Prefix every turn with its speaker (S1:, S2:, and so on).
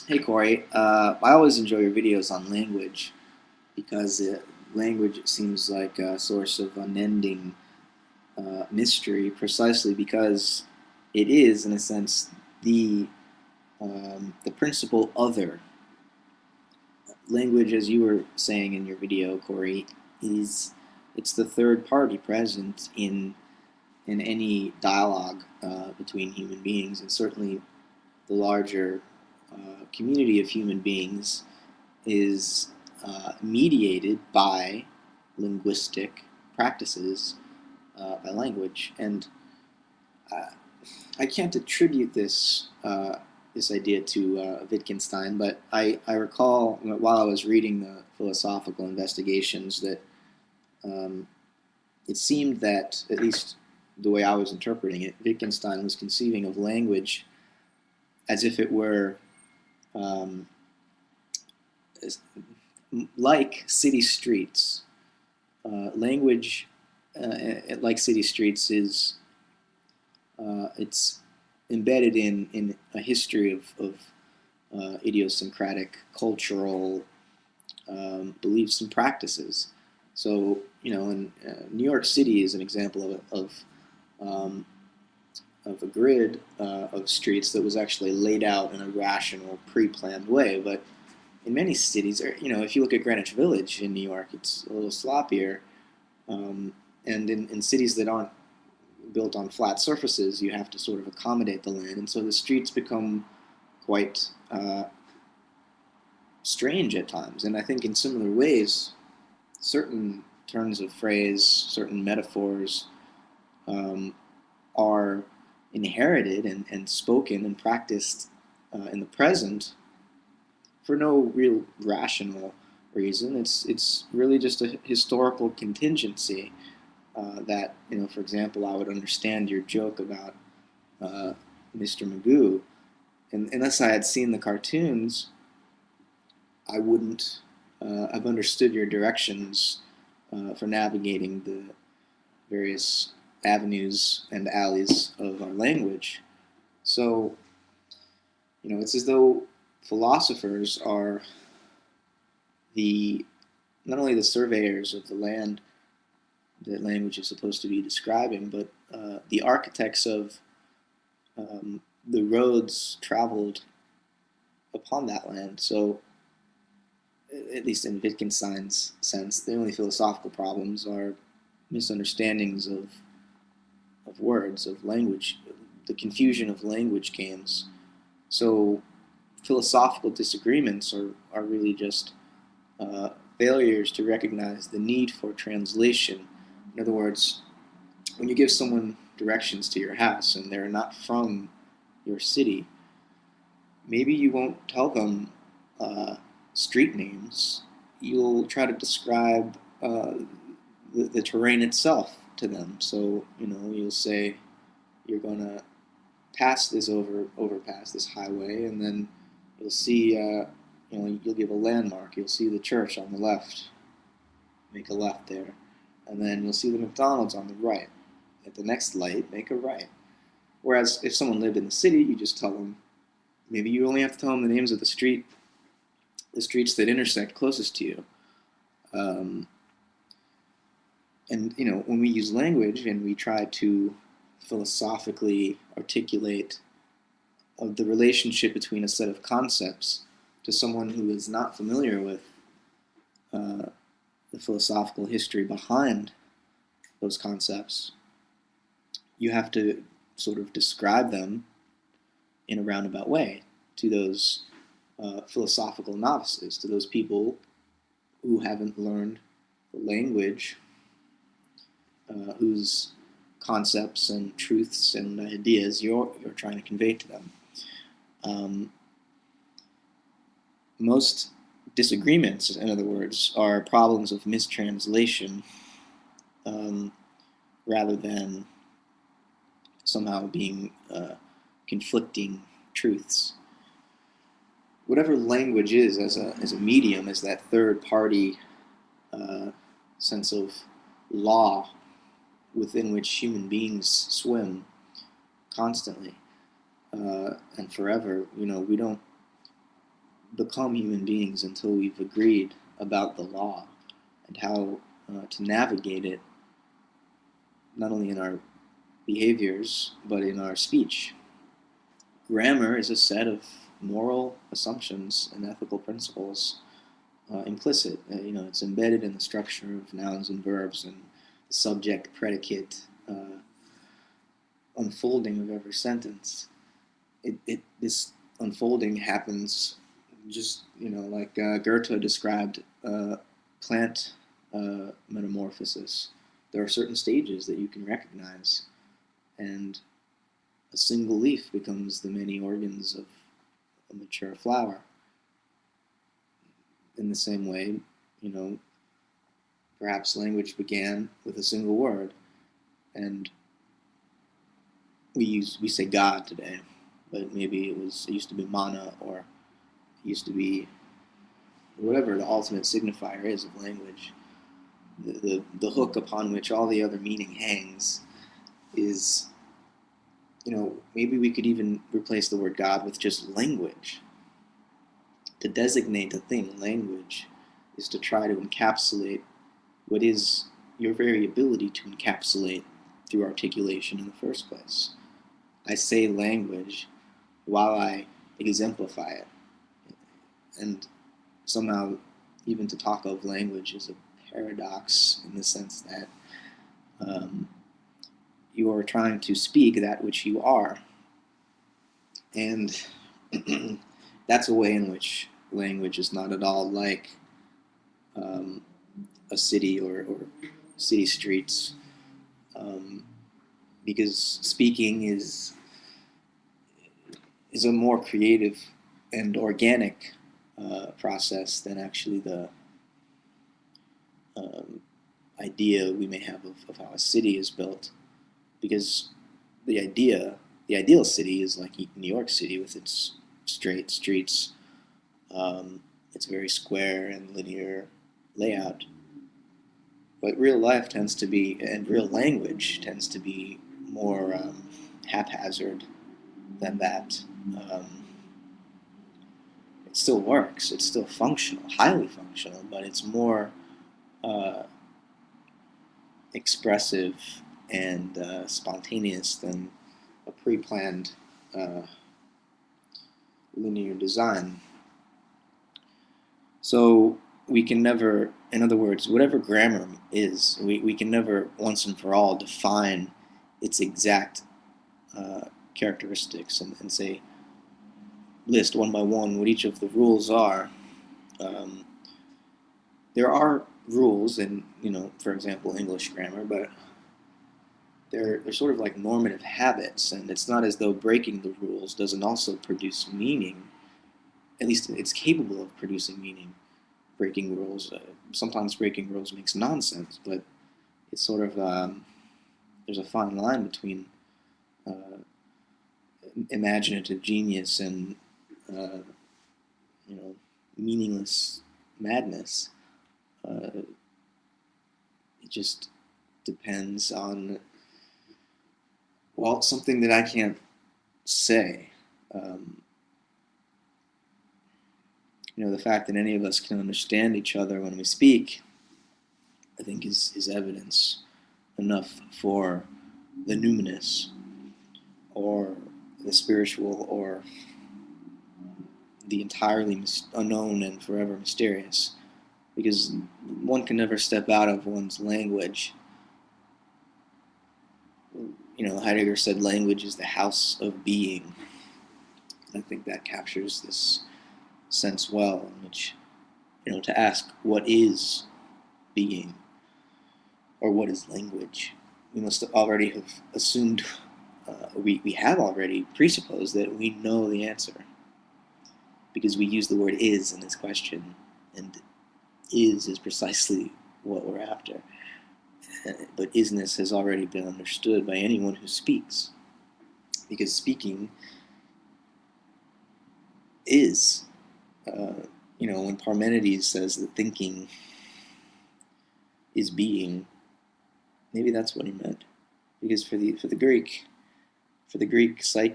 S1: Hey Corey, I always enjoy your videos on language because language seems like a source of unending mystery, precisely because it is, in a sense, the principal other. Language, as you were saying in your video, Corey, is it's the third party present in any dialogue between human beings, and certainly the larger community of human beings is mediated by linguistic practices, by language. And uh, I can't attribute this idea to Wittgenstein, but I recall while I was reading the philosophical investigations that um, it seemed that, at least the way I was interpreting it, Wittgenstein was conceiving of language as if it were um, like city streets. Language, like city streets, is it's embedded in a history of idiosyncratic cultural beliefs and practices. So, in New York City is an example um, of a grid of streets that was actually laid out in a rational, pre-planned way. But in many cities, or if you look at Greenwich Village in New York, it's a little sloppier. And in cities that aren't built on flat surfaces, you have to sort of accommodate the land, and so the streets become quite strange at times. And I think in similar ways, certain turns of phrase, certain metaphors um, are inherited and spoken and practiced in the present for no real rational reason. It's really just a historical contingency that, for example, I would understand your joke about uh, Mr. Magoo, and unless I had seen the cartoons, I wouldn't have understood your directions for navigating the various avenues and alleys of our language. So, it's as though philosophers are the not only the surveyors of the land that language is supposed to be describing, but the architects of the roads traveled upon that land. So, at least in Wittgenstein's sense, the only philosophical problems are misunderstandings of words, of language, the confusion of language games. So, philosophical disagreements are really just uh, failures to recognize the need for translation. In other words, when you give someone directions to your house and they're not from your city, maybe you won't tell them uh, street names. You'll try to describe the terrain itself to them. So, you'll say you're going to pass this overpass, this highway, and then you'll see, you'll give a landmark. You'll see the church on the left. Make a left there. And then you'll see the McDonald's on the right. At the next light, make a right. Whereas if someone lived in the city, you just tell them, maybe you only have to tell them the names of the streets that intersect closest to you. Um, and when we use language and we try to philosophically articulate the relationship between a set of concepts to someone who is not familiar with uh, the philosophical history behind those concepts, you have to sort of describe them in a roundabout way to those philosophical novices, to those people who haven't learned the language, whose concepts and truths and ideas you're trying to convey to them. Um, most disagreements, in other words, are problems of mistranslation um, rather than somehow being conflicting truths. Whatever language is as a medium, as that third party uh, sense of law within which human beings swim constantly and forever. We don't become human beings until we've agreed about the law and how to navigate it, not only in our behaviors but in our speech. Grammar is a set of moral assumptions and ethical principles implicit. It's embedded in the structure of nouns and verbs and the subject predicate unfolding of every sentence. This unfolding happens just like Goethe described plant metamorphosis. There are certain stages that you can recognize, and a single leaf becomes the many organs of a mature flower. In the same way, perhaps language began with a single word, and we say God today, but maybe it used to be mana, or it used to be whatever the ultimate signifier is of language. The hook upon which all the other meaning hangs is, maybe we could even replace the word God with just language. To designate a thing, language, is to try to encapsulate what is your very ability to encapsulate through articulation in the first place. I say language while I exemplify it. And somehow, even to talk of language is a paradox in the sense that you are trying to speak that which you are. And that's a way in which language is not at all like a city or city streets, because speaking is a more creative and organic process than actually the idea we may have of how a city is built. Because the ideal city is like New York City with its straight streets, its very square and linear layout. But real life tends to be, and real language tends to be more haphazard than that. It still works, it's still functional, highly functional, but it's more expressive and spontaneous than a pre-planned linear design. So we can never, in other words, whatever grammar is, we can never once and for all define its exact characteristics and say, list one by one what each of the rules are. There are rules in, for example, English grammar, but they're sort of like normative habits, and it's not as though breaking the rules doesn't also produce meaning. At least it's capable of producing meaning. Breaking rules, sometimes breaking rules makes nonsense, but it's sort of, there's a fine line between imaginative genius and meaningless madness. It just depends on, well, something that I can't say. The fact that any of us can understand each other when we speak, I think is evidence enough for the numinous, or the spiritual, or the entirely unknown and forever mysterious. Because one can never step out of one's language. Heidegger said language is the house of being. I think that captures this sense well, in which, to ask what is being, or what is language, we must already have assumed, we have already presupposed that we know the answer, because we use the word is in this question, and is precisely what we're after. But isness has already been understood by anyone who speaks, because speaking is. When Parmenides says that thinking is being, maybe that's what he meant. Because for the Greek psyche,